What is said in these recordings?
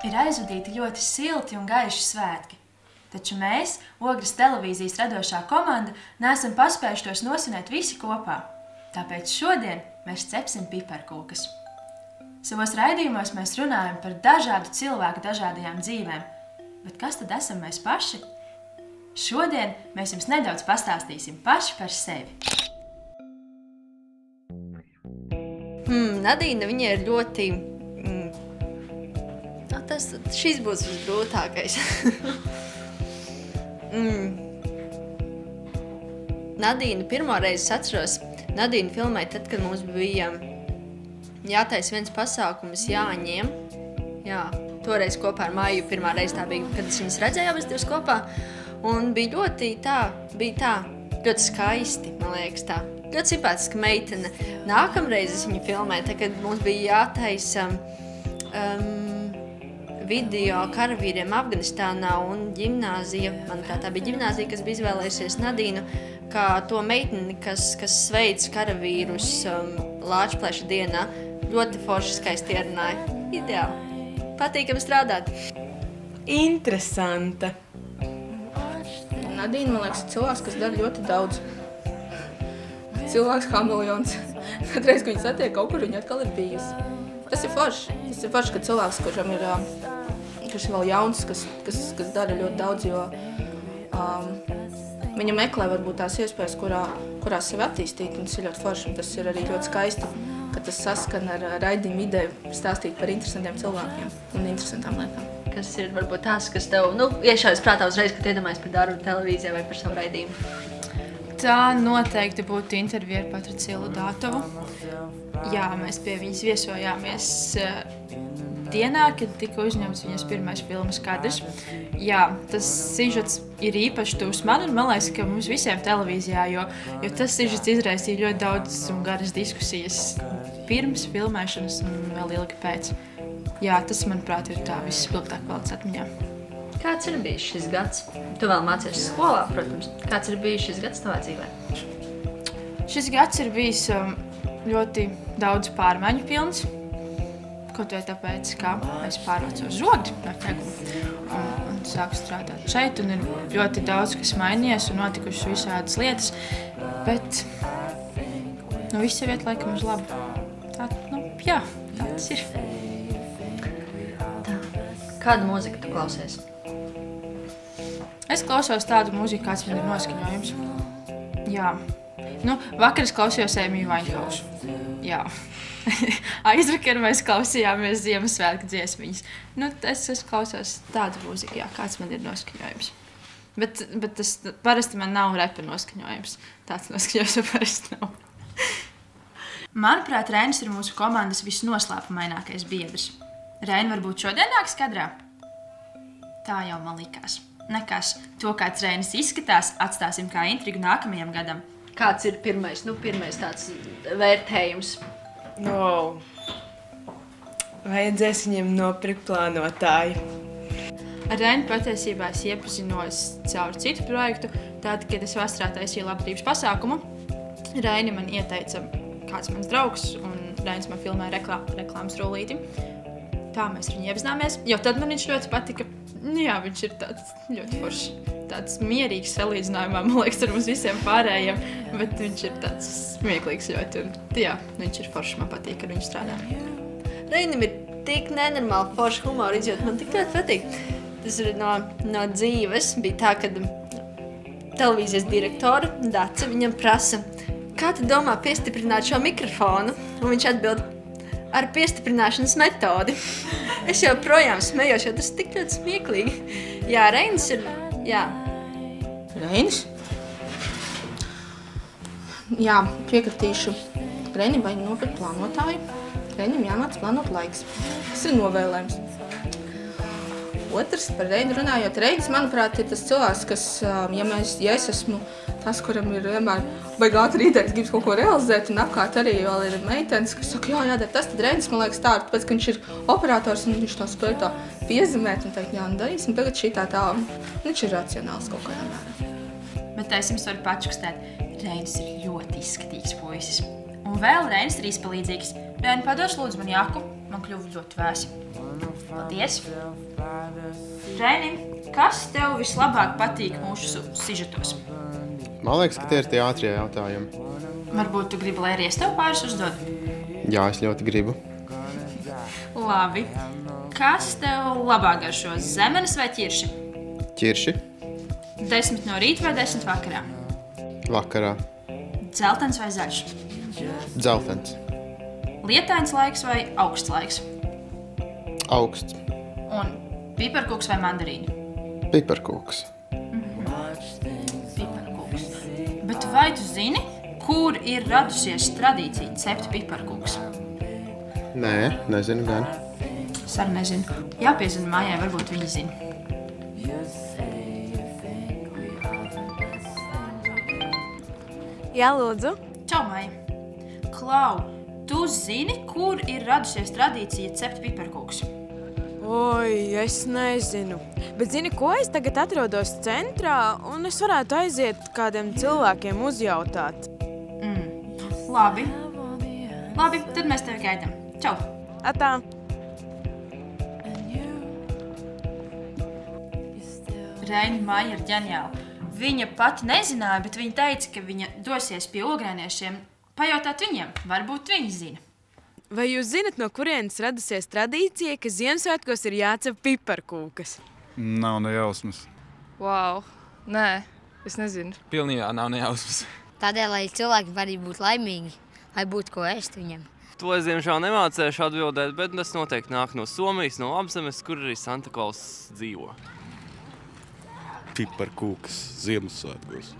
Ir aizvadīti ļoti silti un gaiši svētki. Taču mēs, Ogres televīzijas radošā komanda, neesam paspējuši tos nosvinēt visi kopā. Tāpēc šodien mēs cepsim piparkūkas. Savos raidījumos mēs runājam par dažādu cilvēku dažādajām dzīvēm. Bet kas tad esam mēs paši? Šodien mēs jums nedaudz pastāstīsim paši par sevi. Nadīna, viņa ir ļoti... šis būs visgrūtākais. Nadīna pirmo reizi atceros, Nadīna filmēja tad, kad mums bija jātaisa viens pasākums Jāņiem. Jā, toreiz kopā ar Maiju pirmā reize tā bija, kad es viņas redzēju abas divas kopā. Un bija ļoti skaisti, man liekas tā. Ļoti simpātiska meitene. Nākamreiz es viņu filmēju, tad, kad mums bija jātaisa video karavīriem Afganistānā un ģimnāzija. Manuprāt, tā bija ģimnāzija, kas bija izvēlējusies Nadīnu kā to meiteni, kas sveic karavīrus Lāčplēša dienā. Ļoti forši skaisti ierunāja. Ideāli. Patīkami strādāt. Interesanta. Nadīna, man liekas, ir cilvēks, kas dara ļoti daudz. Cilvēks kameleons. Katreiz, kad viņi satiek kaut kur, viņa atkal ir bijusi. Tas ir forši. Tas ir forši, ka cilvēks, kurš ir vēl jauns, kas dara ļoti daudz, jo viņa meklē varbūt tās iespējas, kurās sevi attīstīt, un tas ir ļoti forši. Un tas ir arī ļoti skaisti, ka tas saskan ar raidījumu ideju stāstīt par interesantiem cilvēkiem un interesantām lietām. Kas ir varbūt tās, kas tev iešaujas prātā uzreiz, kad iedomājies par darbu televīzijā vai par savu raidījumu? Tā noteikti būtu intervija ar Patriciju Ludātovu. Jā, mēs pie viņas viesojāmies dienā, kad tika uzņemts viņas pirmais filmas kadrs. Jā, tas sižets ir īpaši tuvs man, un man liekas, ka mums visiem televīzijā, jo tas sižets izraisīja ļoti daudz un garas diskusijas pirms filmēšanas un vēl ilgi pēc. Jā, tas, manuprāt, ir tā visspilgtāk palicis atmiņā. Kāds ir bijis šis gads? Tu vēl mācies skolā, protams. Kāds ir bijis šis gads tavā dzīvē? Šis gads ir bijis ļoti daudz pārmaiņu pilns. Kaut vai tāpēc, ka es pārvācu uz Žogli ar Tegumu un sāku strādāt šeit. Un ir ļoti daudz, kas mainījies un notikušas visādas lietas. Bet viss jau iet laikam uz labu. Tā tas ir. Kādu mūziku tu klausies? Es klausos tādu mūziku, kāds man ir noskaņojums. Jā. Vakar es klausījos Amy Winehousu. Jā. Aizvakar mēs klausījāmies Ziemassvētku dziesmiņas. Es klausos tādu mūziku, jā, kāds man ir noskaņojums. Bet tas parasti man nav repa noskaņojums. Tāds noskaņojums jau parasti nav. Manuprāt, Reinis ir mūsu komandas visnoslēpumainākais biedrs. Reini varbūt šodien nāks kadrā? Tā jau man likās. Nekas, to, kāds Reinis izskatās, atstāsim kā intrigu nākamajam gadam. Kāds ir pirmais tāds vērtējums? Vajadzēs viņiem nopirkt plānotāju. Ar Reini patiesībā es iepazinos caur citu projektu. Tātad, kad es vasarā taisīju labdarības pasākumu, Reini man ieteica kāds mans draugs, un Reinis man filmēja reklāmas rullīti. Tā mēs ar viņu iepazināmies, jo tad man viņš ļoti patika. Jā, viņš ir tāds ļoti foršs, tāds mierīgs salīdzinājumā, man liekas, ar mums visiem pārējiem, bet viņš ir tāds smieklīgs ļoti, un jā, viņš ir foršs, man patīk ar viņu strādāt. Reinim ir tik nenormāli forši humora izjūta, man tik ļoti patīk. Tas ir no dzīves, bija tā, kad televīzijas direktora Dace viņam prasa, kā tu domā piestiprināt šo mikrofonu, un viņš atbild, ar piestiprināšanas metodi. Es joprojām smējos, jo tas ir tik ļoti smieklīgi. Jā, Reinis ir... Jā. Reinis? Jā, piekritīšu. Reinim vajag nopirkt plānotāju. Reinim jāmāc plānot laiks. Tas ir novēlējums. Otrs, par Reinu runājot. Reinis, manuprāt, ir tas cilvēks, kas, ja es esmu tas, kuram ir vienmēr baigi ātri idejas, gribas kaut ko realizēt, un apkārt arī vēl ir meitenes, kas saka, jādara tas, tad Reinis, man liekas, tā, tāpēc, ka viņš ir operators, un viņš tā spēj tā piezemēt un teikt, jā, darīsim tagad šī tā, viņš ir racionāls kaut kādā mērā. Bet es jums varu pačukstēt, Reinis ir ļoti izskatīgs puisis. Un vēl Reinis ir izpalīdzīgs. Reini, padošu lūdzu man jaku, man kļuva ļoti vēsi. Paldies! Reini, kas tev vislabāk patīk mūsu sižetos? Man liekas, ka tie ir tie ātrie jautājumi. Varbūt tu gribi, lai arī es tev pāris uzdod? Jā, es ļoti gribu. Labi. Kas tev labāk garšo, zemenes vai ķirši? Ķirši 10 no rīta vai 10 vakarā? vakarā. Dzeltens vai zaļš? Dzeltens. Lietains laiks vai augsts laiks? Augsts. Un piparkūks vai mandarīni? Piparkūks. Piparkūks. Bet vai tu zini, kur ir radusies tradīcija cept piparkūks? Nē, nezinu gan. Es arī nezinu. Jāpiezina mājai, varbūt viņi zina. Jā, lūdzu. Čau, Maija. Klau, tu zini, kur ir radusies tradīcija cept piparkūks? Oi, es nezinu. Bet zini, ko es tagad atrodos centrā, un es varētu aiziet kādiem cilvēkiem uzjautāt. Labi. Labi, tad mēs tevi gaidām. Čau. Atā. Reina Maija ir ģeniāla. Viņa pati nezināja, bet viņa teica, ka viņa dosies pie ogrēniešiem pajautāt viņiem. Varbūt viņi zina. Vai jūs zinat, no kurienes radusies tradīcija, ka Ziemassvētkos ir jācep piparkūkas? Nav ne jausmas. Wow, nē, es nezinu. Pilnībā nav ne jausmas. Tādēļ, lai cilvēki var būt laimīgi, lai būtu ko ēst viņiem. To es diemžēl nemācēšu atbildēt, bet tas noteikti nāk no Somijas, no apzemes, kur arī Santa Klaus dzīvo. Piparkūkas Ziemassvētkos.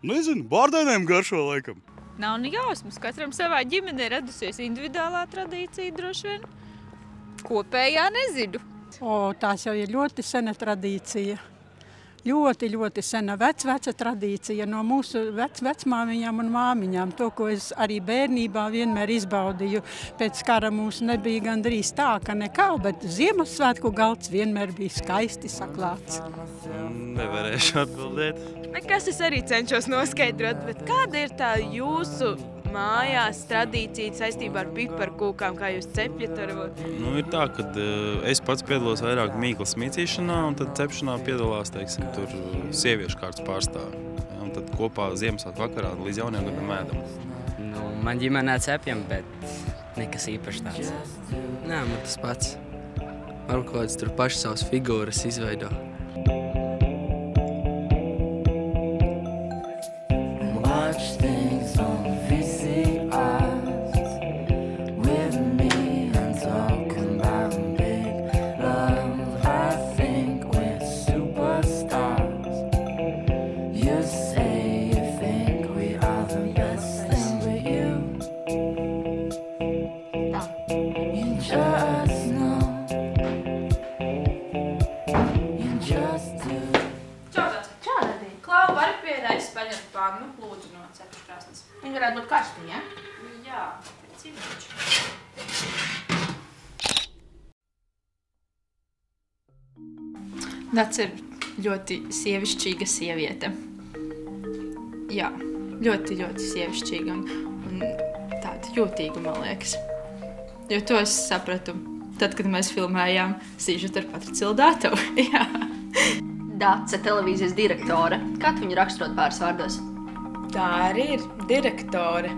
Nezinu, bārdainēm garšo laikam. Nav ne jausmas. Katram savā ģimenē radusies individuālā tradīcija droši vien. Kopējā nezinu. Tās jau ir ļoti sena tradīcija. Ļoti, ļoti sena veca tradīcija no mūsu vecmāmiņām un māmiņām. To, ko es arī bērnībā vienmēr izbaudīju. Pēc kara mums nebija gandrīz tā, ka nekā, bet Ziemassvētku galds vienmēr bija skaisti saklāts. Nevarēšu atbildēt. Nekas es arī cenšos noskaidrot, bet kāda ir tā jūsu mājās tradīcija saistībā ar piparkūkām, kā jūs cepjat varbūt? Ir tā, ka es pats piedalos vairāk mīklas mīcīšanā, un tad cepšanā piedalās, teiksim, tur sieviešu kārtas pārstāvi. Ja, un tad kopā Ziemassvētku vakarā līdz jauniem gadam ēdam. Man ģimenē cepjam, bet nekas īpaši tāds. Nē, man tas pats. Varbūt kaut kāds tur paši savas figūras izveido. Viņi varētu būt karsti, ja? Jā, cīniņš. Dats ir ļoti sievišķīga sieviete. Jā, ļoti, ļoti sievišķīga un tāda jūtīga, man liekas. Jo to es sapratu tad, kad mēs filmējām sižetu ar Patrici Dātovu. Jā. Dace, televīzijas direktore. Kā tu viņu raksturot pāris vārdos? Tā arī ir direktore.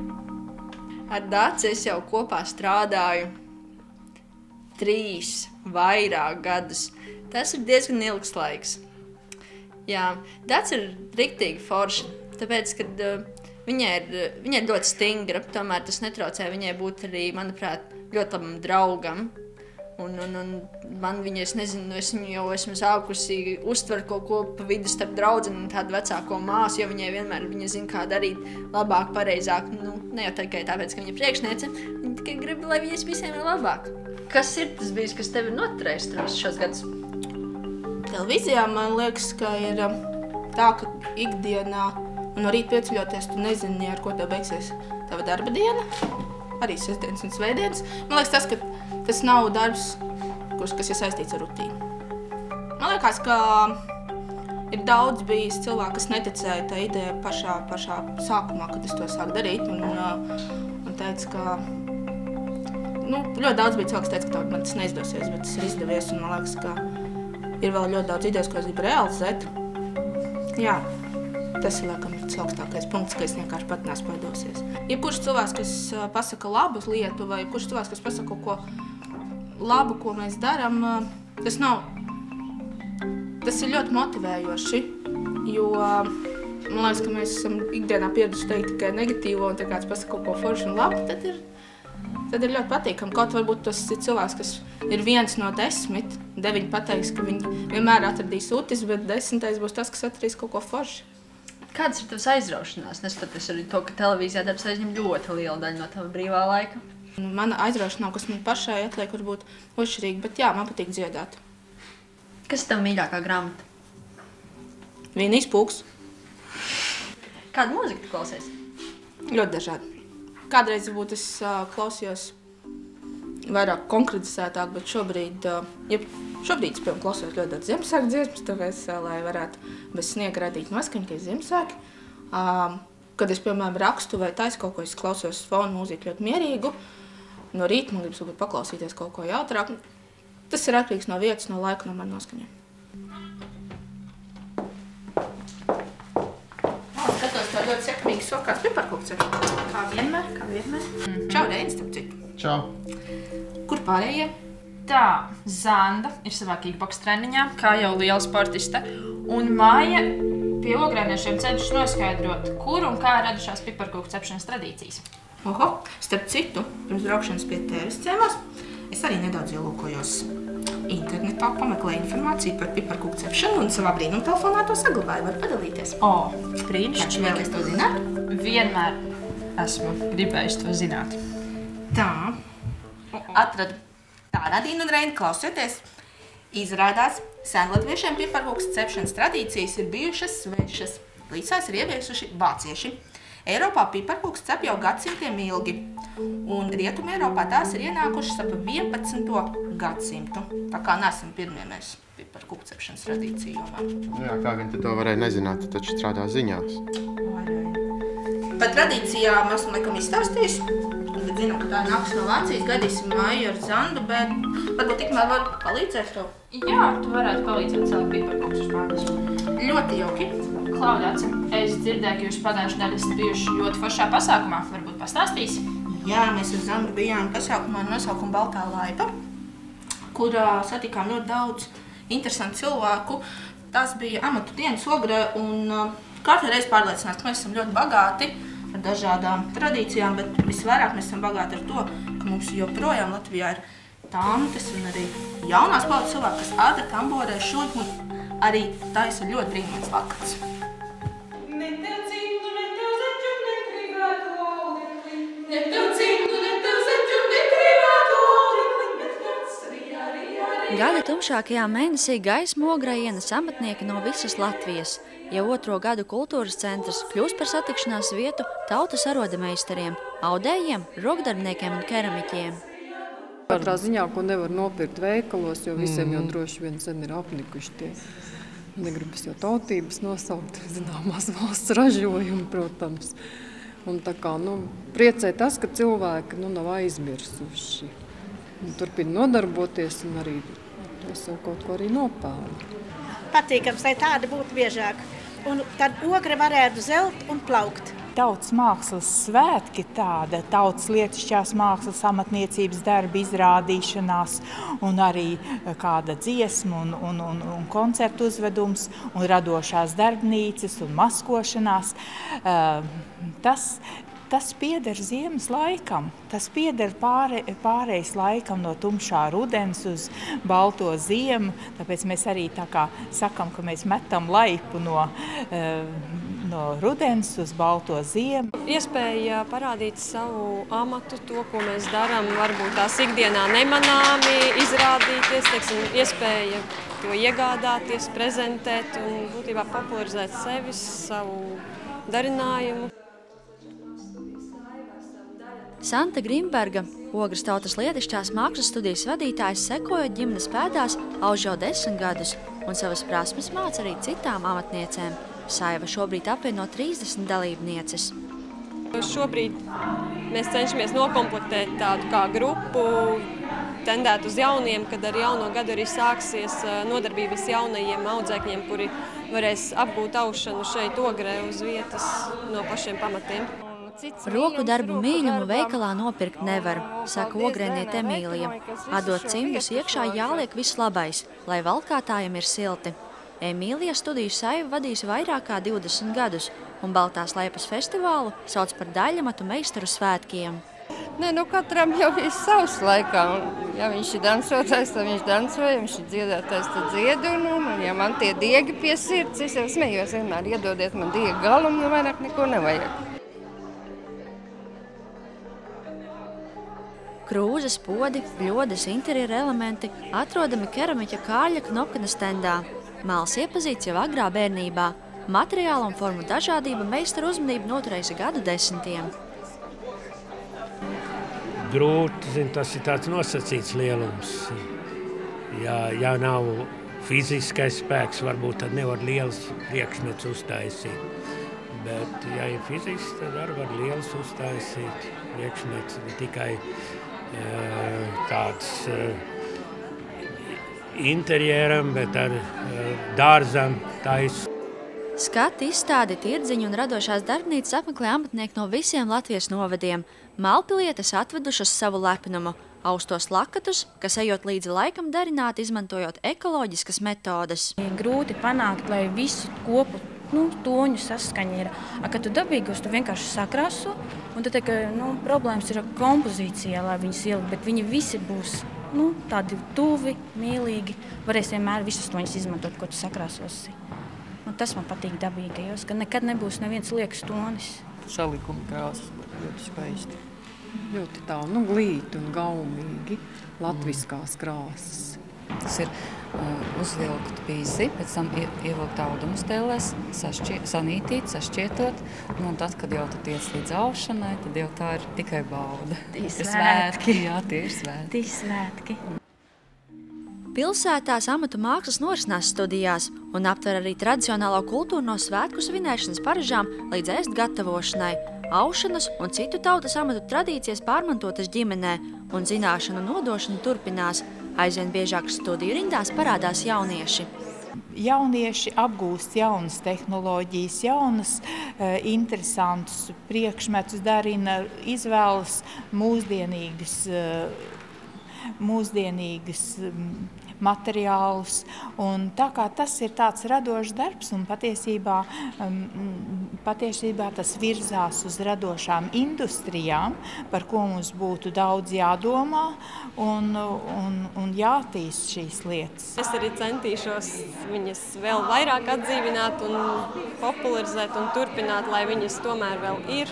Ar Daci es jau kopā strādāju 3 vairāk gadus. Tas ir diezgan ilgs laiks. Jā, Daci ir riktīgi forša, tāpēc, kad viņa ir ļoti stingra, tomēr tas netraucē viņai būt arī, manuprāt, ļoti labam draugam. Un man viņa, es nezinu, es viņu jau esmu sākusi uztvert kaut ko pa vidu starp draudzeni un tādu vecāko māsu, jo viņai vienmēr viņa zina, kā darīt labāk, pareizāk. Ne jau tikai tāpēc, ka viņa ir priekšniece, viņa tikai grib, lai viņas visiem ir labāk. Kas ir tas bijis, kas tevi ir noturējis šos gadus? Televīzijā man liekas, ka ir tā, ka ikdienā no rīta pieceļoties, tu nezini, ar ko tev beigsies tava darba diena. Arī sestdienas un svētdienas. Man liekas tas, ka tas nav darbs, kas ir saistīts ar rutīnu. Man liekas, ka ir daudz bijis cilvēku, kas neticēja tā ideja pašā sākumā, kad es to sāku darīt. Un teica, ka ļoti daudz bija cilvēks, teica, ka man tas neizdosies, bet tas ir izdevies. Un man liekas, ka ir vēl ļoti daudz idejas, ko es gribu realizēt. Jā, tas ir laikam augstākais punkts, ka es vienkārši pat neesmu paidosies. Jebkurš cilvēks, kas pasaka labu lietu, vai jebkurš cilvēks, kas pasaka kaut ko labu, ko mēs darām, tas ir ļoti motivējoši, jo man liekas, ka mēs esam ikdienā pieraduši teikt tikai negatīvo, un tad kāds pasaka kaut ko foršu un labu, tad ir ļoti patīkami. Kaut varbūt tas ir cilvēks, kas ir 1 no 10, 9 pateiks, ka viņi vienmēr atradīs utis, bet 10. būs tas, kas atradīs kaut ko foršu. Kādas ir tavas aizraušanās? Neskatoties arī to, ka televīzijā darbs aizņem ļoti lielu daļu no tava brīvā laika. Mana aizraušanās, kas man pašai atliek, varbūt ošķirīgi, bet jā, man patīk dziedāt. Kas ir tava mīļākā grāmata? Vienīs pūks. Kādu mūziku tu klausies? Ļoti dažādi. Kādreiz varbūt es klausījos vairāk konkretizētāk, bet šobrīd es, piemēram, klausos ļoti daudz Ziemassvētku dziesmas, tāpēc, lai varētu bez sniega radīt noskaņu, ka ir Ziemassvētki. Kad es, piemēram, rakstu vai taisu kaut ko, es klausos fonu mūziku ļoti mierīgu. No rīta man gribas varbūt paklausīties kaut ko jautrāk. Tas ir atkarīgs no vietas, no laika, no manas noskaņiem. Skatos tā ļoti sekmīgi sokāts piparkūks. Kā vienmēr. Čau, Reinis, starp citu. Čau. Kur pārējie? Tā, Zanda ir savā kickboks treniņā, kā jau liela sportiste, un Maija pie ogrēniešiem cenšas noskaidrot, kur un kā radušās piparkūku cepšanas tradīcijas. Oho, starp citu, pirms braukšanas pie tevis ciemos, es arī nedaudz ielūkojos internetā, pameklēju informāciju par piparkūku cepšanu un savā brīnumtelefonā to saglabāju. Var padalīties? Brīnišķīgi. Vai es to zināt? Vienmēr esmu gribējis to zināt. Tā, atradu. Tā, Radīna un Reina, klausieties. Izrādās, senlatviešiem piparkūkas cepšanas tradīcijas ir bijušas svešas. Līdz tās ir ieviesuši vācieši. Eiropā piparkūkas cep jau gadsimtiem ilgi, un Rietumē Eiropā tās ir ienākušas ap 11. gadsimtu. Tā kā neesam pirmie mēs piparkūku cepšanas tradīciju jomā. Jā, kā gan tu to varēja nezināt, tu taču strādā ziņās. Par tradīcijām esmu laikam izstāstījusi. Zinu, ka tā nāks no Vācijas, gaidīsim Maiju ar Zandu, bet varbūt tikmēr var palīdzēt tev. Jā, tu varētu palīdzēt celt piparkūkus uz pārnes. Ļoti jauki. Klaudāci, es dzirdēju, ka jūs pagājušajā nedēļā esat bijuši ļoti foršā pasākumā. Varbūt pastāstīsi? Jā, mēs ar Zandu bijām pasākumā no nosaukuma Baltā laipa, kur satikām ļoti daudz interesantu cilvēku. Tās bija amatu dienas Ogrē, un katru reizi pārliecinās, ka mēs esam ļoti bagāti ar dažādām tradīcijām, bet visvairāk mēs esam bagāti ar to, ka mums joprojām Latvijā ir tantes un arī jaunās paudzes cilvēki, kas āda, tamborē, šuļ un arī taisa ļoti brīnumains lakats. Gada tumšākajā mēnesī gaismu Ogrē ienes amatnieki no visas Latvijas. Jau 2. gadu kultūras centrs kļūst par satikšanās vietu tautas arodameistariem, audējiem, rokdarbniekiem un keramiķiem. Katrā ziņā, ko nevar nopirkt veikalos, jo visiem jau droši vien sen ir apnikuši tie. Negribas jau tautības nosaukt, zināmās valsts ražojumi, protams. Un tā kā, priecē tas, ka cilvēki nav aizmirsuši. Turpina nodarboties un arī to sev kaut ko arī nopelna. Patīkams, lai tāda būtu biežāk. Un tad Ogre varētu zelt un plaukt. Tautas mākslas svētki tāda, tautas lietišķās mākslas amatniecības darba izrādīšanās un arī kāda dziesma un koncertu uzvedums un radošās darbnīcas un maskošanās. Tas pieder ziemas laikam, tas pieder pārējais laikam no tumšā rudens uz balto ziemu, tāpēc mēs arī tā kā sakam, ka mēs metam laipu no rudens uz balto ziemu. Iespēja parādīt savu amatu, to, ko mēs darām, varbūt tās ikdienā nemanāmi izrādīties, iespēja to iegādāties, prezentēt un būtībā popularizēt sevi, savu darinājumu. Santa Grimberga, Ogres tautas lietišķās mākslas studijas vadītājs, sekojot ģimenes pēdās, auž jau 10 gadus un savas prasmes māca arī citām amatniecēm. Saiva šobrīd apvieno 30 dalībnieces. Šobrīd mēs cenšamies nokomplektēt tādu kā grupu, tendēt uz jauniem, kad ar jauno gadu arī sāksies nodarbības jaunajiem audzēkņiem, kuri varēs apgūt aušanu šeit Ogrē uz vietas no pašiem pamatiem. Roku darbu mīļumu veikalā nopirkt nevar, saka ogrēniete Emīlija. Atdot cimdus iekšā jāliek viss labais, lai valkātājiem ir silti. Emīlija studiju saivu vadīs vairāk kā 20 gadus, un Baltās Laipas festivālu sauc par Daļamatu meistaru svētkiem. Nē, katram jau ir savs laikā. Ja viņš ir dansotājs, tad viņš danso, ja viņš ir dziedātājs, tad dzied. Un ja man tie diegi pie sirds, es jau smējos vienmēr, iedodiet man diegu galumu, jo vairāk neko nevajag. Krūzes, podi, bļodas, interjera elementi atrodami keramiķa Kārļa Knopkina stendā. Māls iepazīts jau agrā bērnībā. Materiāla un formu dažādība meistaru uzmanību noturējusi gadu desmitiem. Grūti, tas ir tāds nosacīts lielums. Ja nav fiziskais spēks, varbūt tad nevar liels priekšmets uztaisīt. Bet, ja ir fizisks, tad arī var liels uztaisīt priekšmets, tikai tāds interjeram, bet ar dārzam tais. Skati, izstādi, tirdziņu un radošās darbnīcas apmeklē amatnieki no visiem Latvijas novadiem. Malpilietes atvedušas savu lepnumu, austos lakatus, kas ejot līdzi laikam darināti, izmantojot ekoloģiskas metodes. Grūti panākt, lai visu kopu toņu saskaņa ir. Kad tu dabīgos, tu vienkārši sakrāso, un tad problēmas ir kompozīcijā, lai viņas ielikt, bet viņi visi būs tādi tuvi, mīlīgi. Varēs vienmēr visus toņus izmantot, ko tu sakrāsosi. Un tas man patīk dabīgajos, ka nekad nebūs neviens liekas tonis. Salikuma krāsas ļoti skaisti. Ļoti tā, glīti un gaumīgi, latviskās krāsas. Tas ir uzvilkt bīzi, pēc tam ievilkt audumu stēlēs, sanītīt, sašķietot. Un tad, kad jau tu tiec līdz aušanai, tad jau tā ir tikai bauda. Tie svētki. Jā, tie ir svētki. Tie svētki. Pilsētās amatu mākslas norisinās studijās un aptver arī tradicionālo kultūru no svētku svinēšanas paražām līdz ēst gatavošanai. Aušanas un citu tautas amatu tradīcijas pārmantotas ģimenē un zināšanu nodošana turpinās. Aizvien biežāk studiju rindās parādās jaunieši. Jaunieši apgūst jaunas tehnoloģijas, jaunas, interesantus priekšmetus, darina, izvēlas mūsdienīgas materiālus. Un tā kā tas ir tāds radošs darbs un patiesībā tas virzās uz radošām industrijām, par ko mums būtu daudz jādomā un jātīst šīs lietas. Es arī centīšos viņas vēl vairāk atdzīvināt un popularizēt un turpināt, lai viņas tomēr vēl ir.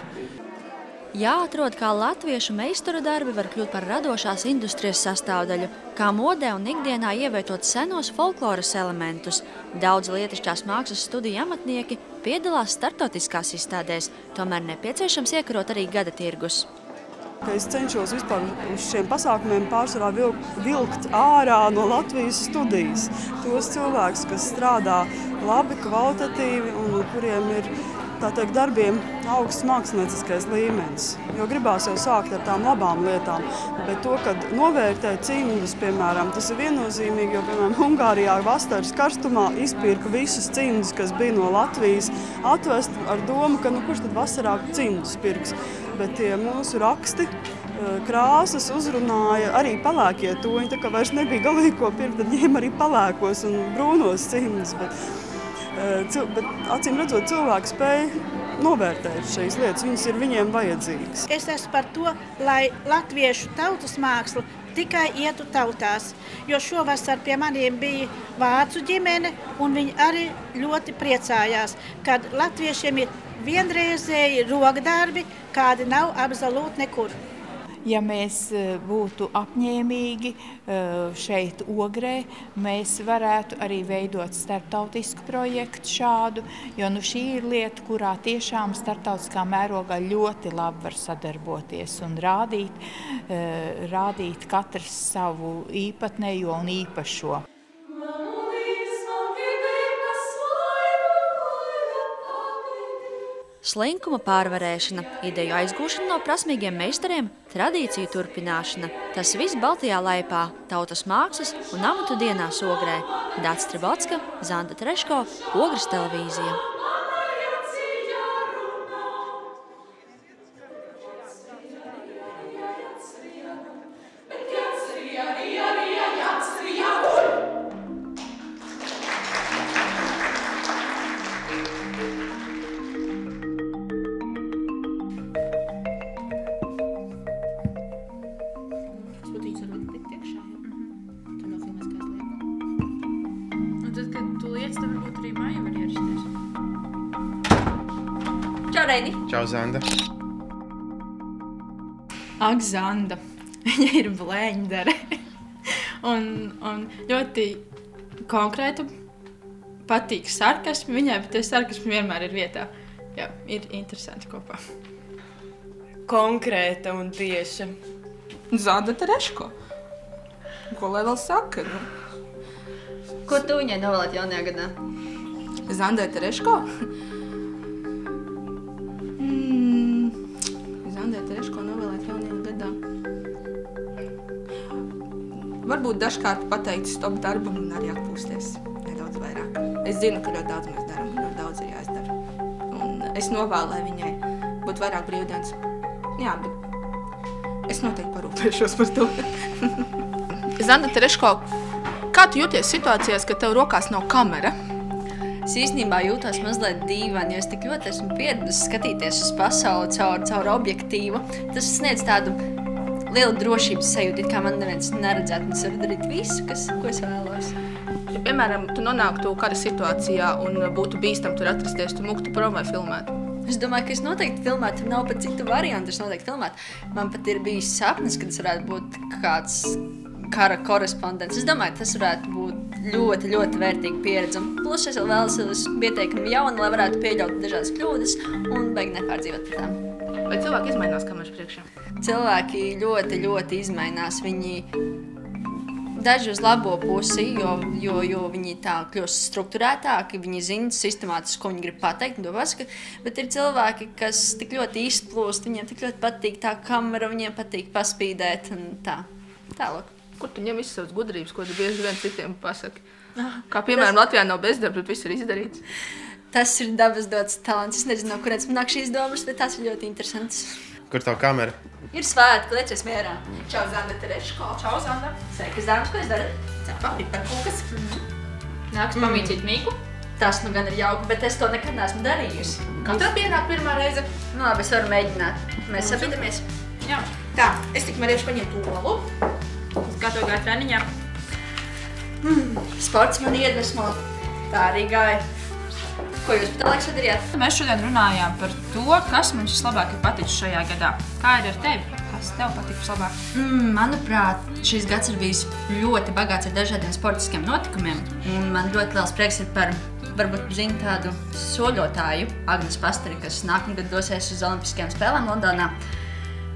Jāatrod, kā latviešu meistaru darbi var kļūt par radošās industrijas sastāvdaļu, kā modē un ikdienā ievietot senos folkloras elementus. Daudz lietišķās mākslas studiju amatnieki piedalās startautiskās izstādēs, tomēr nepieciešams iekarot arī gada tirgus. Es cenšos vispār uz šiem pasākumiem pārsvarā vilkt ārā no Latvijas studijas. Tos cilvēkus, kas strādā labi, kvalitatīvi un kuriem ir darbiem augsts mākslinieckais līmenis. Jo gribās jau sākt ar tām labām lietām, bet to, kad novērtē cimdus, piemēram, tas ir viennozīmīgi, jo, piemēram, Ungārijā vasaras karstumā izpirka visus cimdus, kas bija no Latvijas, atvest ar domu, ka kurš tad vasarā cimdus pirks. Bet tie mūsu raksti, krāsas uzrunāja arī pelēkie toņi, tā kā vairs nebija galīgi ko pirkt, tad ņēma arī pelēkos un brūnos cimdus. Bet acīm redzot, cilvēki spēj novērtēt šīs lietas, viņas ir viņiem vajadzīgas. Es esmu par to, lai latviešu tautas māksla tikai ietu tautās, jo šovasar pie maniem bija vācu ģimene, un viņi arī ļoti priecājās, kad latviešiem ir vienreizēji rokdarbi, kādi nav absolūti nekur. Ja mēs būtu apņēmīgi šeit Ogrē, mēs varētu arī veidot starptautisku projektu šādu, jo šī ir lieta, kurā tiešām starptautiskā mērogā ļoti labi var sadarboties un rādīt katrs savu īpatnējo un īpašo. Slinkuma pārvarēšana, ideju aizgūšana no prasmīgiem meistariem, tradīciju turpināšana. Tas viss Baltajā laipā, tautas mākslas un amatu dienās Ogrē. Dācis Tribotska, Zanda Treško, Ogres televīzija. Čau, Zanda. Ak, Zanda. Viņa ir blēņdere. un ļoti konkrētu patīk sarkasmi viņai, bet tie sarkasmi vienmēr ir vietā. Jā, ir interesanti kopā. Konkrēta un tieša. Zanda Tereško. Ko lai vēl saka? Ko tu viņai novēlēt jaunajā gadā? Zandai Tereško? Zandai Tereško novēlēt jaunajā gadā. Varbūt dažkārt pateikt stop darbam un arī atpūsties nedaudz vairāk. Es zinu, ka ļoti daudz mēs darām, ļoti daudz ir jāizdara. Un es novēlēju viņai būt vairāk brīvdienas. Jā, bet es noteikti parūpēšos par to. Zanda Tereško, kā tu jūties situācijās, kad tev rokās nav kamera? Es īstenībā jūtos mazliet dīvaini, jo es tik ļoti esmu pieradusi skatīties uz pasauli caur objektīvu. Tas sniedz tādu lielu drošības sajūtu, kā man neviens neredzētu, un es varu darīt visu, ko es vēlos. Ja, piemēram, tu nonāktu kara situācijā un būtu bīstam tur atrasties, tu muktu prom vai filmētu? Es domāju, ka es noteikti filmētu, tur nav pat citu variantu, es noteikti filmētu. Man pat ir bijis sapnis, kad es varētu būt kāds kara korespondents. Es domāju, tas varētu būt ļoti, ļoti vērtīga pieredze. Plus es vēl esmu pietiekami jauna, lai varētu pieļaut dažādas kļūdas un beig nepārdzīvot par tām. Vai cilvēki izmainās kameras priekšā? Cilvēki ļoti, ļoti izmainās. Viņi daži uz labo pusi, jo viņi tā kļūst strukturētāki, viņi zina sistemātiski, ko viņi grib pateikt, to pasaka, bet ir cilvēki, kas tik ļoti izplūst, viņiem tik ļoti patīk tā kamera, viņiem patīk paspīdēt un tā. Tālāk. Kur tu ņem visas savas gudrības, ko tu bieži vien citiem pasaki? Kā piemēram, Latvijā nav bezdarba, bet viss ir izdarīts. Tas ir dabas dots talants. Es nezinu, no kurienes man nāk šīs domas, bet tas ir ļoti interesants. Kur tavu kamera? Ir svētki, liecies mierā. Čau, Zanda Tereško. Čau, Zanda. Sveikas, dāmas, ko es daru? Cepa, piparkūkas. Nāks pamīcīt mīku. Tas nu gan ir jauki, bet es to nekad neesmu darījusi. Katram pienāk pirmā reize. Nu labi, es varu mēģināt. Mēs sapīdamies. Jā. Tā, es tik mariešu paņemt olu. Kā tev gāja treniņā? Sports man iedvesmo. Tā arī gāja. Ko jūs pat Aleks darījāt? Mēs šodien runājām par to, kas mums vislabāk ir paticis šajā gadā. Kā ir ar tevi? Kas tev patīk vislabāk? Manuprāt, šis gads ir bijis ļoti bagāts ar dažādiem sportiskiem notikumiem. Un man ļoti liels prieks ir par, varbūt zinu tādu soļotāju, Agnes Pastari, kas nākamgad dosies uz Olimpiskajām spēlēm Londonā.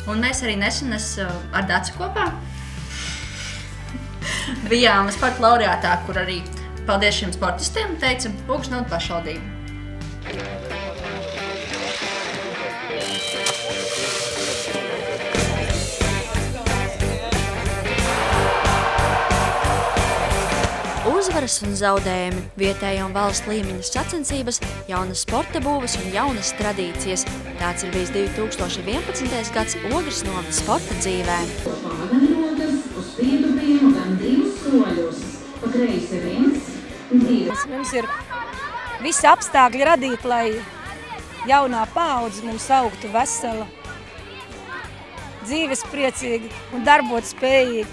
Un mēs arī nesen ar Daci kopā bijām sporta laureātā, kur arī paldies šiem sportistiem teica Pūkšņu pašvaldību. Uzvaras un zaudējumi, vietēja un valsts līmeņa sacensības, jaunas sporta būves un jaunas tradīcijas. Tāds ir bijis 2011. gads Ogres novadas sporta dzīvē. Mums ir visi apstākļi radīti, lai jaunā paudze mums augtu vesela, dzīvespriecīga un darbot spējīga.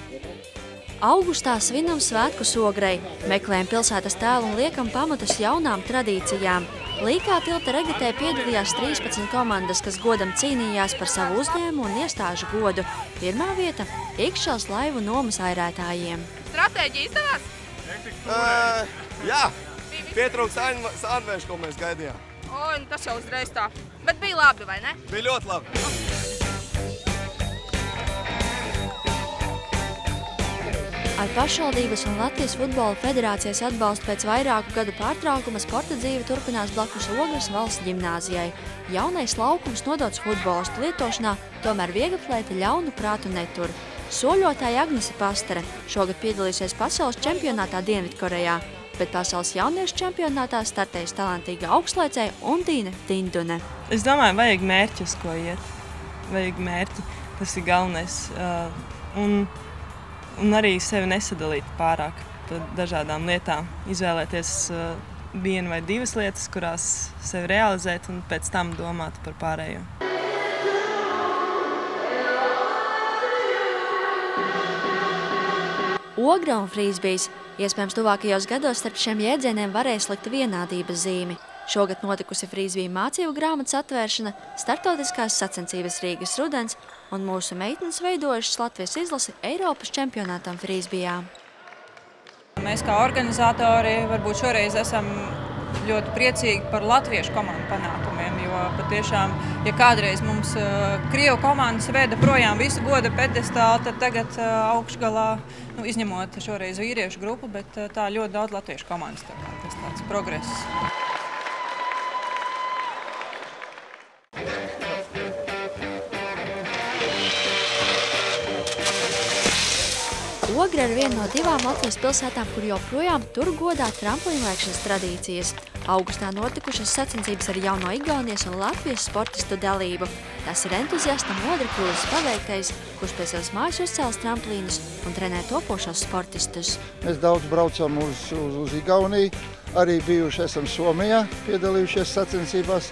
Augustā svinam svētkus Ogrei, meklējam pilsētas tēlu un liekam pamatus jaunām tradīcijām. Līkā tilta regatē piedalījās 13 komandas, kas godam cīnījās par savu uzņēmumu un iestāžu godu. Pirmā vieta – Ikšķels laivu nomas airētājiem. Stratēģija izdevās? Jā, pietrūks sārvēšu, ko mēs gaidījām. Oi, tas jau uzreiz tā. Bet bija labi, vai ne? Bija ļoti labi. Ar pašvaldības un Latvijas futbola federācijas atbalstu pēc vairāku gadu pārtraukuma sporta dzīve turpinās blakus Ogres valsts ģimnāzijai. Jaunais laukums nodots futbolistu lietošanā, tomēr viegliflēte ļaunu prātu netur. Soļotāja Agnese Pastere šogad piedalīsies pasaules čempionātā Dienvidkorejā, bet pasaules jauniešu čempionātā startējas talantīga augstlaicēja Undīne Tindune. Es domāju, vajag mērķi, uz ko iet. Vajag mērķi, tas ir galvenais. Un arī sevi nesadalīt pārāk par dažādām lietām. Izvēlēties vienu vai divas lietas, kurās sevi realizēt un pēc tam domāt par pārējo. Ogra un frīzbijs. Iespējams, tuvākajos gados starp šiem jēdzieniem varēs likt vienādības zīmi. Šogad notikusi frīzbija mācību grāmatas atvēršana, startautiskās sacensības Rīgas rudens un mūsu meitenes veidojušas Latvijas izlasi Eiropas čempionātam frīzbijā. Mēs kā organizatori varbūt šoreiz esam ļoti priecīgi par latviešu komandu panākumiem, jo patiešām, ja kādreiz mums Krievu komandas veda projām visu goda pedestālu, tad tagad augšgalā, izņemot šoreiz vīriešu grupu, bet tā ļoti daudz latviešu komandas, tas tāds progress. Ogre ir viena no divām Latvijas pilsētām, kur joprojām tur godā tramplīnlēkšanas tradīcijas. Augustā notikušas sacensības ar jauno Igaunijas un Latvijas sportistu dalību. Tas ir entuziasta Modra Krūzes paveiktais, kurš pie savas mājas uzcēlis tramplīnus un trenē topošos sportistus. Mēs daudz braucam uz Igauniju, arī bijuši esam Somijā, piedalījušies sacensībās.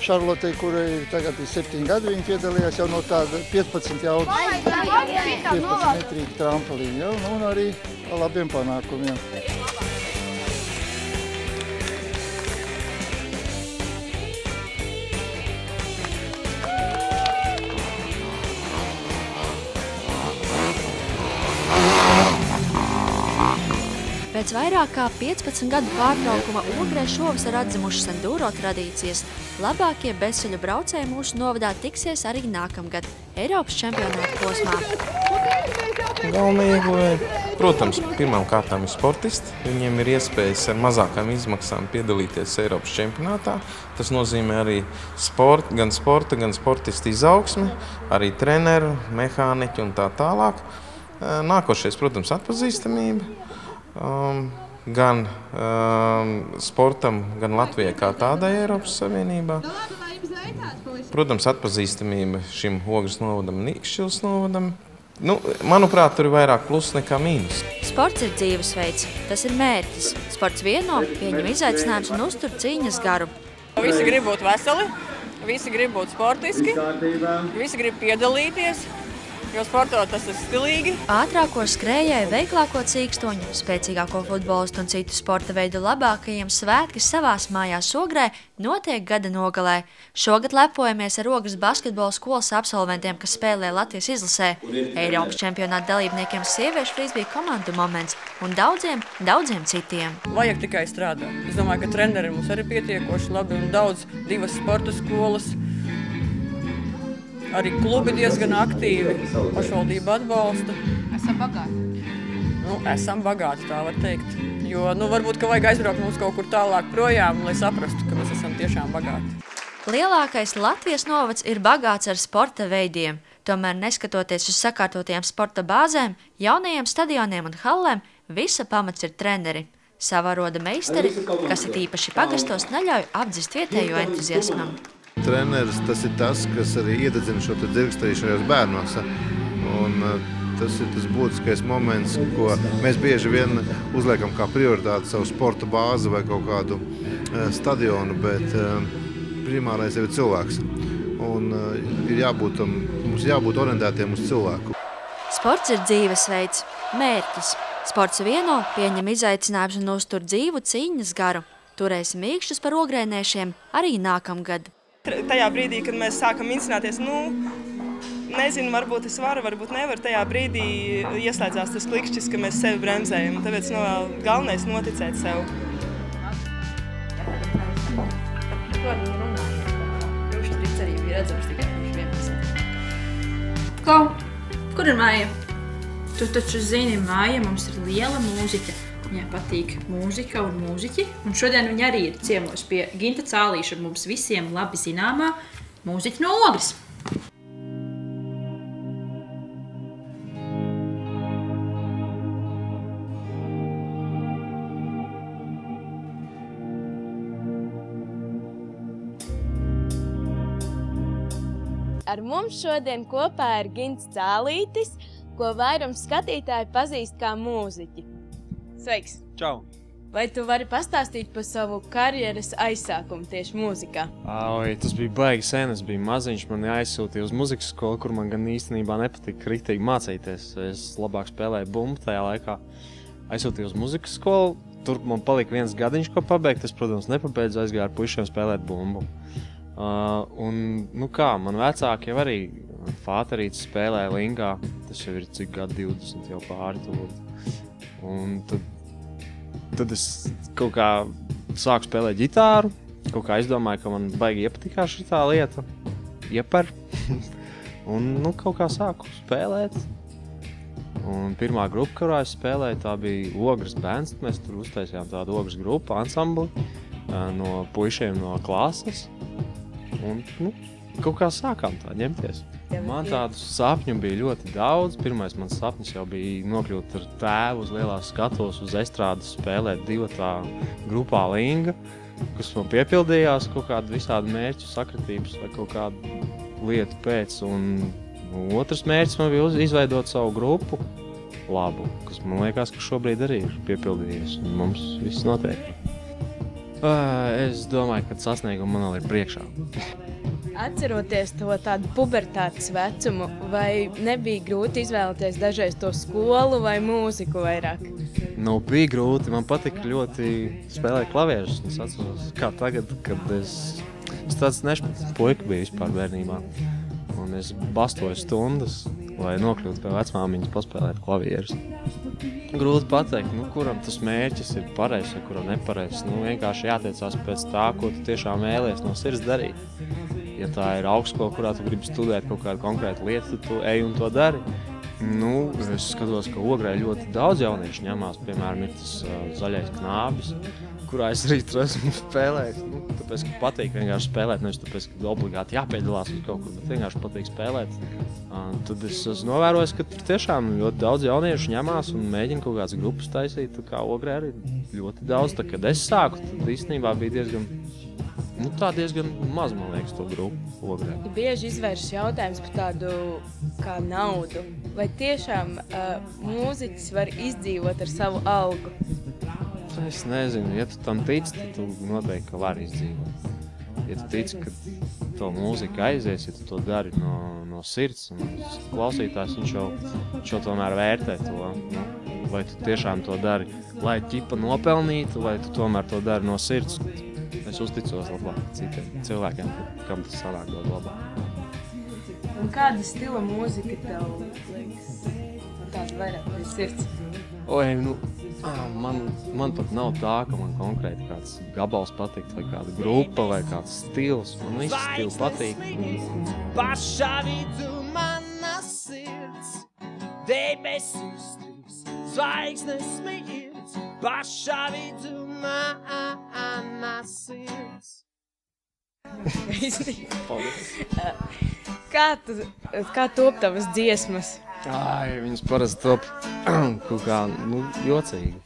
Šarlotei, kurai tagad ir 7 gadi, viņa piedalījās jau no tāda 15 jaudas, 15 metrīgi tramplīni, un arī labiem panākumiem. Pēc vairāk kā 15 gadu pārtraukuma Ogrē šovasar atzimušas enduro tradīcijas. Labākie bezceļu braucēji mūsu novadā tiksies arī nākamgad Eiropas čempionāta posmā. Galvenie ieguvēji, protams, pirmām kārtām ir sportisti. Viņiem ir iespējas ar mazākām izmaksām piedalīties Eiropas čempionātā. Tas nozīmē arī gan sportistu izaugsmi, arī treneru, mehāniķu un tā tālāk. Nākošais, protams, atpazīstamība. Gan sportam, gan Latvijai kā tādai Eiropas Savienībā. Protams, atpazīstamība šim Ogres novadam un Īkšķilas novadam. Manuprāt, tur ir vairāk plus nekā mīnus. Sports ir dzīvesveids, tas ir mērķis. Sports vieno, pieņem izaicinājums un uztur cīņas garu. Visi grib būt veseli, visi grib būt sportiski, visi grib piedalīties. Jo sportot tas ir stilīgi. Ātrāko skrējēju, veiklāko cīkstoņu, spēcīgāko futbolistu un citu sporta veidu labākajiem svētki savās mājās Ogrē notiek gada nogalē. Šogad lepojamies ar Ogres basketbola skolas absolventiem, kas spēlē Latvijas izlasē, Eiropas čempionāta dalībniekiem sieviešu frīzbija komandu Moments un daudziem citiem. Vajag tikai strādāt. Es domāju, ka treneri mums arī pietiekoši labi un daudz, 2 sporta skolas. Arī klubi diezgan aktīvi, pašvaldība atbalsta. Esam bagāti. Esam bagāti, tā var teikt. Jo, varbūt, ka vajag aizbraukt mums kaut kur tālāk projām, lai saprastu, ka mēs esam tiešām bagāti. Lielākais Latvijas novads ir bagāts ar sporta veidiem. Tomēr, neskatoties uz sakārtotajām sporta bāzēm, jaunajiem stadioniem un hallēm, visa pamats ir treneri. Savā roda meistari, kas ir īpaši pagastos, neļauj apdzist vietējo entuziasmam. Treneris tas ir tas, kas arī iededzina šo dzirkstēšanos bērnos. Un tas ir tas būtiskais moments, ko mēs bieži vien uzliekam kā prioritāti savu sporta bāzi vai kaut kādu stadionu, bet primārais jau ir cilvēks. Un mums jābūt orientētiem uz cilvēku. Sports ir dzīvesveids, mērķis. Sports vieno, pieņem izaicinājums un uztur dzīvu cīņas garu. Turēsim īkšķus par ogrēniešiem arī nākamgad. Tajā brīdī, kad mēs sākam incināties, nezinu, varbūt es varu, varbūt nevaru, tajā brīdī ieslēdzās tas klikšķis, ka mēs sevi bremzējam. Tāpēc galvenais noticēt sev. Klau, kur ir Maija? Tu taču zini, Māja mums ir liela mūziķa. Viņai patīk mūzika un mūziķi. Un šodien viņa arī ir ciemos pie Ginta Cālīša, mums visiem labi zināmā mūziķa no Ogres. Ar mums šodien kopā ir Gints Cālītis, ko vairums skatītāji pazīst kā mūziķi. Sveiks! Čau! Vai tu vari pastāstīt par savu karjeras aizsākumu tieši mūzikā? Tas bija baigi sen, es biju maziņš, mani aizsūtīja uz muzikas skolu, kur man gan īstenībā nepatika riktīgi mācīties. Es labāk spēlēju bumbu tajā laikā. Aizsūtīju uz muzikas skolu, tur man palika viens gadiņš, ko pabeigt. Es, protams, nepabeidzu, aizgāju ar puišiem spēlēt bumbu. Man vecāki jau arī fāterītes spēlēja lingā, tas jau ir cik gadu 20 jau pāri tūlīt. Un tad es kaut kā sāku spēlēt ģitāru, kaut kā izdomāju, ka man baigi iepatikās šitā lieta, un kaut kā sāku spēlēt. Un pirmā grupa, kurā es spēlēju, tā bija Ogres bērns, mēs tur uztaisījām tādu Ogres grupu, ansambli no puišiem no klases. Un, kaut kā sākām tā ņemties. Man tādu sapņu bija ļoti daudz. Pirmais mans sapnis jau bija nokļūt ar tēvu uz lielās skatuves uz estrādes spēlēt divatā grupā Linga, kas man piepildījās kaut kādu visādu mērķu sakritības vai kaut kādu lietu pēc. Un otrs mērķis man bija izveidot savu grupu labu, kas man liekas, ka šobrīd arī ir piepildījies un mums viss notiek. Es domāju, ka sasniegumu man vēl ir priekšā. Atceroties to tādu pubertātes vecumu, vai nebija grūti izvēlēties dažreiz to skolu vai mūziku vairāk? Bija grūti. Man patika ļoti spēlēt klavierus. Es atceros, kā tagad, kad es tāds nešpats puika biju vispār bērnībā. Un es bastoju stundas, lai nokļūtu pie vecmāmiņas paspēlēt klavierus. Grūti pateikt, kuram tas mērķis ir pareizs vai kuram nepareizs. Vienkārši jātiecās pēc tā, ko tu tiešām vēlies no sirds darīt. Ja tā ir augstskola, kurā tu gribi studēt kaut kādu konkrētu lietu, tu ej un to dari. Es skatos, ka Ogrē ļoti daudz jauniešu ņemās. Piemēram, ir tas zaļais knābis, kurā es arī tur esmu spēlējis. Tāpēc, ka patīk vienkārši spēlēt, nevis tāpēc, ka obligāti jāpiedalās uz kaut kur, bet vienkārši patīk spēlēt. Tad es esmu novērojis, ka tur tiešām ļoti daudz jauniešu ņemās un mēģina kaut kādas grupas taisīt. Tā kā Ogrē arī ļoti daudz. Tad, kad es sāku, tad īstenībā bija diezgan maz, man liekas, to grupu Ogrē. Bieži izvēršas jautājums par tādu kā naudu. Vai tiešām mūziķis var izdzīvot ar savu algu? Es nezinu, ja tu tam tici, tad tu noteikti vari izdzīvot. Ja tu tici, ka to mūzika aizies, ja tu to dari no sirds, un klausītājs viņš jau tomēr vērtē to. Vai tu tiešām to dari, lai ķipa nopelnītu, vai tu tomēr to dari no sirds. Es uzticos labāk citiem cilvēkiem, kam tas sanāk dod labāk. Un kāda stila mūzika tev liekas? Tāda vairāk pie sirds? Man pat nav tā, ka man konkrēti kāds gabals patikt, vai kāda grupa, vai kāds stils. Man viss stils patīk. Pašā vidū mana sirds, debesis trīs, zvaigznes smirds, pašā vidū mana sirds. Kā top tavas dziesmas? Viņas parasti top kaut kā jocīgi.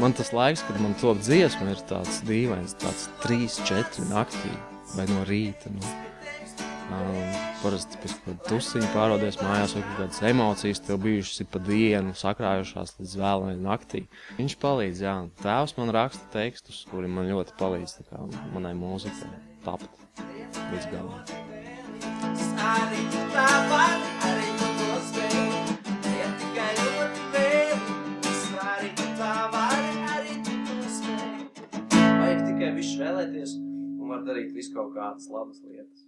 Man tas laiks, kad man top dziesma, ir tāds dīvains, tāds 3-4 naktī vai no rīta. Parasti pēc kāda tusiņa pāraudies mājās, vai kādas emocijas tev bijušas ir pa dienu, sakrājušās līdz vēlamai naktī. Viņš palīdz, jā. Tēvs man raksta tekstus, kuri man ļoti palīdz tā kā manai mūzikai tapt līdz galam. Arī tu tā vari, arī tu to spēj, ja tikai ļoti vēl. Arī tu tā vari, arī tu to spēj. Vajag tikai visu vēlēties un var darīt visu kaut kādas labas lietas.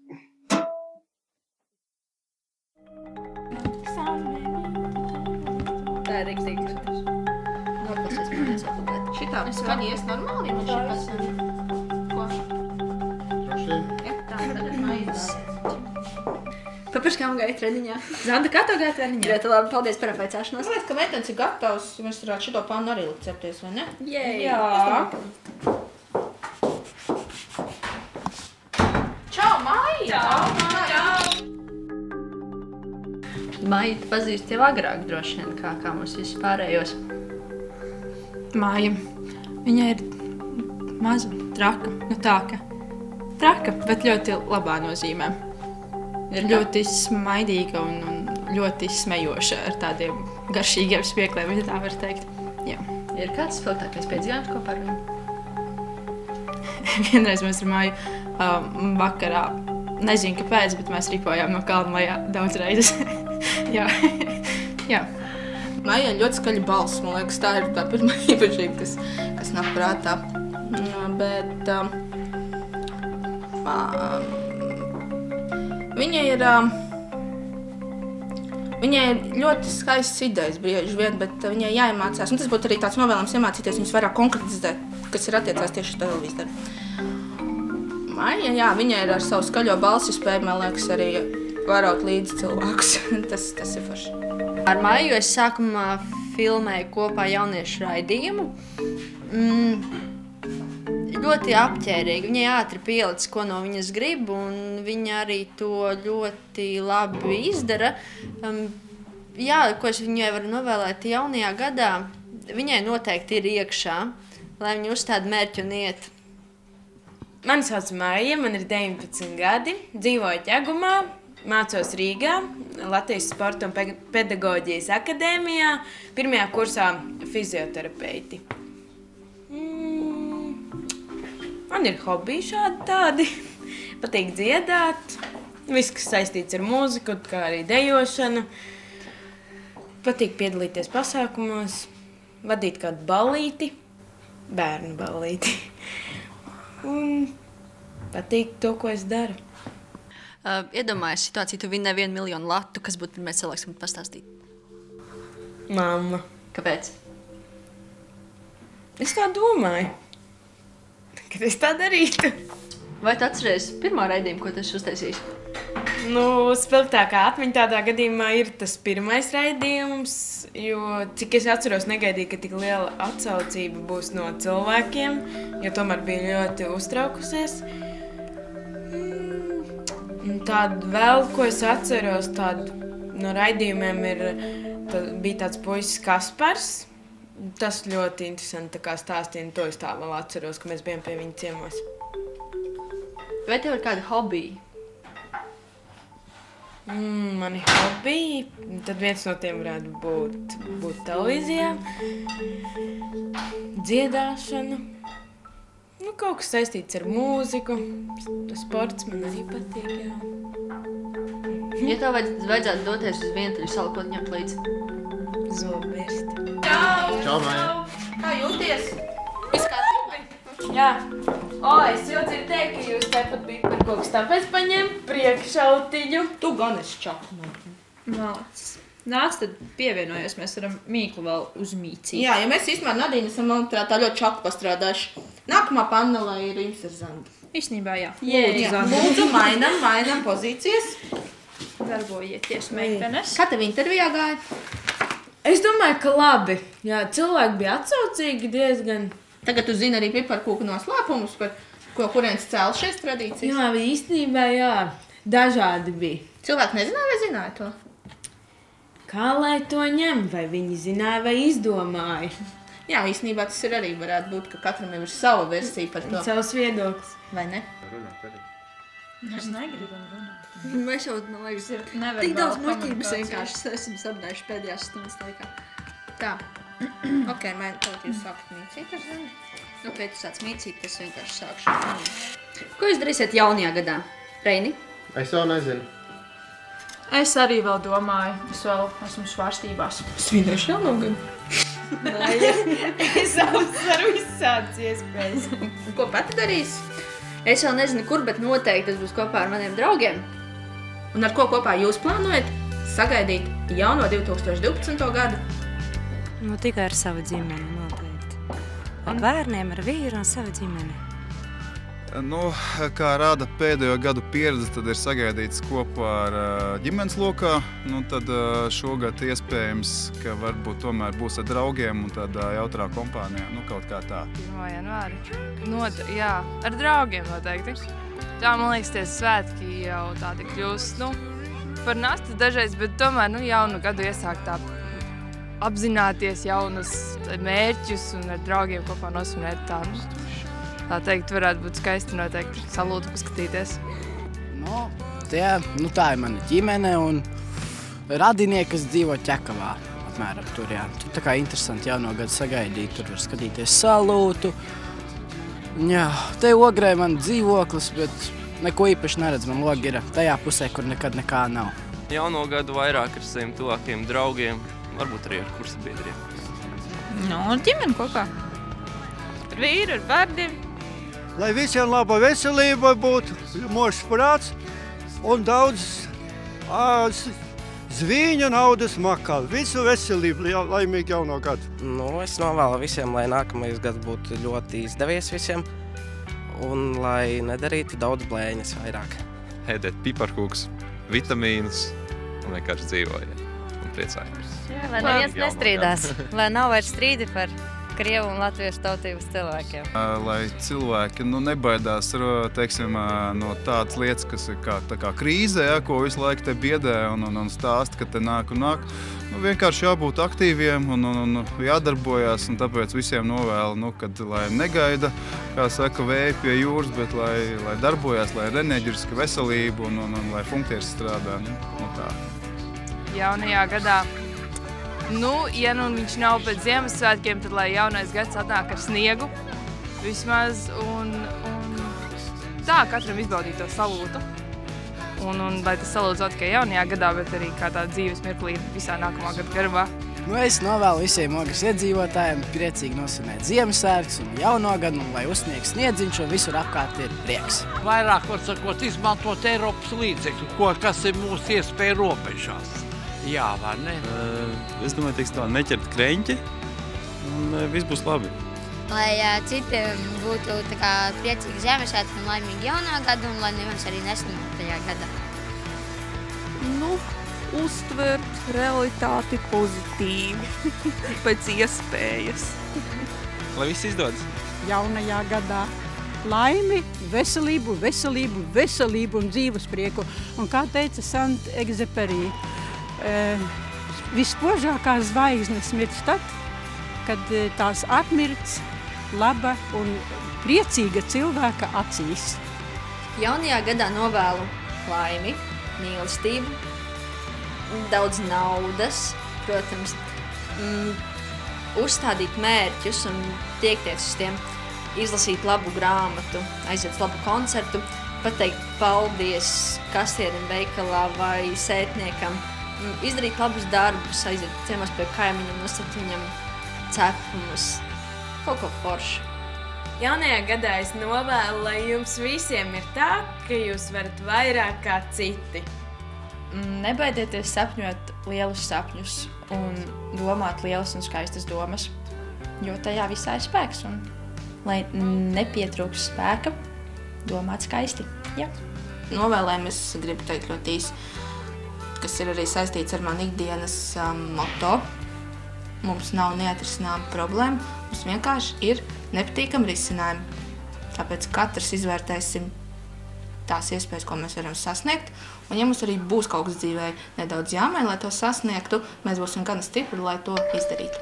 Tā ir rīkstīgi kritiši. Noklasies paldies atbildēt. Šitā skaņa ies normāli, man šī pasaka. Ko? Jā, tā, tad ir maidas. Kurpers, kā man gāja treniņā? Zanda, kā tev gāja treniņā? Ļoti labi, paldies par apveicāšanos. Man liekas, ka meitenes ir gatavs, ja mēs varētu šito pannu arī likt cepties, vai ne? Jā. Čau, Maija! Maija, tu pazīsti jau agrāk droši vien, kā mums visus pārējos. Māja, viņa ir maza, traka, nu tā ka traka, bet ļoti labā nozīmē. Ir ļoti smaidīga un ļoti smejoša ar tādiem garšīgiem smiekliem, ja tā var teikt. Jā. Ir kāds spilgtākais piedzīvojums kopā ar viņu? Vienreiz mēs ar Māju vakarā, nezinu kāpēc, bet mēs ripojām no kalna lejā daudz reizes. Jā. Jā. Maijai ļoti skaļa balss, man liekas, tā ir tā pirmā īpašība, kas nāk prātā. Bet viņai ir ļoti skaistas idejas bieži vien, bet viņai jāiemācās. Un tas būtu arī tāds novēlams iemācīties viņus vairāk konkretizēt, kas ir attiecās tieši televīziju darbu. Maija, jā, viņai ir ar savu skaļo balsi spēju, man liekas, arī vērot līdzi cilvēkus. Tas ir forši. Ar Maiju es sākumā filmēju kopā jauniešu raidījumu. Ļoti apķērīgi. Viņai ātri pielicis, ko no viņas grib, un viņa arī to ļoti labi izdara. Jā, ko es viņai varu novēlēt jaunajā gadā, viņai noteikti ir iekšā, lai viņa uzstāda mērķi un iet. Mani sauc Maija, man ir 19 gadi, dzīvoju Ķegumā, mācos Rīgā, Latvijas Sporta un pedagoģijas akadēmijā, pirmajā kursā fizioterapeiti. Man ir hobiji šādi tādi, patīk dziedāt, viss, kas saistīts ar mūziku, kā arī dejošana. Patīk piedalīties pasākumos, vadīt kādu ballīti, bērnu ballīti. Un patīk to, ko es daru. Iedomājies situāciju, tu vinē 1 miljonu latu, kas būtu pirmais cilvēks, kam pastāstīt? Mamma. Kāpēc? Es tā domāju. Kad es tā darītu. Vai tu atceries pirmā raidījumu, ko tu esi uztaisījis? Nu, spilgtākā atmiņa tādā gadījumā ir tas pirmais raidījums, jo, cik es atceros, negaidīju, ka tik liela atsaucība būs no cilvēkiem, jo tomēr bija ļoti uztraukusies. Tādu vēl, ko es atceros, no raidījumiem bija tāds puisis Kaspars. Tas ļoti interesanti stāstīja, un to es tā vēl atceros, ka mēs bijām pie viņa ciemos. Vai tev ir kādi hobiji? Mani hobiji? Tad viens no tiem varētu būt televīzijā, dziedāšana, kaut kas saistīts ar mūziku, sports man arī patīk, jā. Ja tev vajadzētu doties uz vientuļu salu, ko ņemt līdzi? Zobirsti. Čau, Maija. Kā jūties? Viss kārtībā? Jā. Es jau dzirdēju, ka jūs tepat bija par kaut kas tāpēc paņemt priekšautiņu. Tu gan esi čaku. Malacis. Nāc, tad pievienojies, mēs varam mīklu vēl uzmīcīt. Jā, ja mēs īstenībā Nadīna esam tā ļoti čaku pastrādājuši. Nākamā panelē ir Rīms ar Zandu. Īstenībā, jā. Lūdzu, mainam pozīcijas. Darbojieties, meitenes. Kā tev intervijā gāja? Es domāju, ka labi. Jā, cilvēki bija atsaucīgi diezgan. Tagad tu zini arī piparkūku noslēpumus, par kurienes cēl šīs tradīcijas? Jā, īstenībā, jā. Dažādi bija. Cilvēki nezināja vai zināja to? Kā lai to ņem? Vai viņi zināja vai izdomāja? Jā, īstenībā tas ir arī varētu būt, ka katram ir sava versija par to. Savs viedoklis. Vai ne? Mēs negribam runāt. Mēs jau, man liekas, tik daudz muļķības vienkārši esam sarunājuši pēdējās stundas laikā. Tā. Ok, man tagad jūs sākat mīcīt ar Zani? Nu, pēc tu sāc mīcīt, es vienkārši sākšu. Ko jūs darīsiet jaunajā gadā? Reini? Es vēl nezinu. Es arī vēl domāju. Es vēl esmu svārstībās. Svinēšu jauno gadu. Es apsveru visādas iespējas. Ko pati darīs? Es vēl nezinu, kur, bet noteikti tas būs kopā ar maniem draugiem. Un ar ko kopā jūs plānojat sagaidīt jauno 2012. gadu? Nu, tikai ar savu ģimeni noteikti. Ar bērniem, ar vīru un savu ģimeni. Nu, kā rāda pēdējo gadu pieredze, tad ir sagaidīts kopā ar ģimenes lokā. Nu, tad šogad iespējams, ka varbūt tomēr būs ar draugiem un tādā jautrā kompānijā. Nu, kaut kā tā. 1. janvāri. Jā, ar draugiem noteikti. Tā, man liekas, tie svētki jau tādi kļūst, par nastu dažreiz, bet tomēr, jaunu gadu iesākt tā apzināties jaunus mērķus un ar draugiem kopā nosvinēt tā. Tā teikt, varētu būt skaisti noteikti salūtu paskatīties. Tā ir mana ģimene un radinieki, kas dzīvo Ķekavā. Apmēram tur, jā. Tur tā kā interesanti jauno gadu sagaidīt, tur var skatīties salūtu. Jā, te Ogrē man dzīvoklis, bet neko īpaši neredz. Man logi ir tajā pusē, kur nekad nekā nav. Jauno gadu vairāk ar saviem tuvākiem draugiem, varbūt arī ar kursabiedriem. Ar ģimeni kopā. Ar vīru, ar bērniem. Lai visiem laba veselība būtu, mošs prāts un daudz zvīņu naudas makā. Visu veselību, laimīgi jauno gadu. Es novēlu visiem, lai nākamais gads būtu ļoti izdevies visiem un lai nedarītu daudz blēņas vairāk. Ēdiet piparkūkus, vitamīnus un vienkārši dzīvojiet un priecājies. Lai neviens nestrīdās, lai nav vairs strīdi par krievu un latviešu tautības cilvēkiem. Lai cilvēki nebaidās teiksim, no tādas lietas, kas ir kā krīze, ko visu laiku te biedē un stāsta, ka te nāk un nāk. Vienkārši jābūt aktīviem un jādarbojās, un tāpēc visiem novēlu, kad lai negaida, kā saka, vēju pie jūras, bet lai darbojās, lai ir enerģiska veselība un lai funkcijas strādā. Tā. Jaunajā gadā. Ja viņš nav pēc Ziemassvētkiem, tad lai jaunais gads atnāk ar sniegu vismaz un tā, katram izbaudīt to salūtu. Un lai tas salūts tikai jaunajā gadā, bet arī kā tā dzīves mirklī visā nākamā gada garumā. Es novēlu visiem Ogres iedzīvotājiem priecīgi nosvinēt Ziemassvētkus un jauno gadu, un lai uzsnieg sniedziņš un visur apkārt ir prieks. Vairāk, var sakot, izmantot Eiropas līdzekļu, kas ir mūsu iespēja robežās. Jā, vai ne? Es domāju, tā neķert kreņķi un viss būs labi. Lai citiem būtu priecīgi Ziemassvētki un laimīgi jaunā gada un lai neviens arī neslimot tajā gadā. Uztvert realitāti pozitīvi, pēc iespējas. Lai viss izdodas. Jaunajā gadā laimi, veselību, veselību, veselību un dzīves prieku. Un kā teica Saint-Exupéry, vispožākās zvaigznes mirst tad, kad tās atmirts laba un priecīga cilvēka acīs. Jaunajā gadā novēlu laimi, mīlestību, daudz naudas, protams, uzstādīt mērķus un tiekties uz tiem, izlasīt labu grāmatu, aiziet uz labu koncertu, pateikt paldies kastierim veikalā vai sētniekam, izdarīt labus darbus, aiziet ciemos pie kaimiņiem, nosakt viņam cepumus, kaut ko foršu. Jaunajā gadā es novēlu, lai jums visiem ir tā, ka jūs varat vairāk kā citi. Nebaidieties sapņot lielus sapņus un domāt lielas un skaistas domas, jo tajā visā ir spēks. Un, lai nepietrūks spēka, domāt skaisti. Jā. Novēlējumu es gribu teikt ļoti īsi, kas ir arī saistīts ar manu ikdienas moto. Mums nav neatrisināma problēma, mums vienkārši ir nepatīkami risinājumi. Tāpēc katrs izvērtēsim tās iespējas, ko mēs varam sasniegt. Un ja mums arī būs kaut kas dzīvē nedaudz jāmaina, lai to sasniegtu, mēs būsim gana stipri, lai to izdarītu.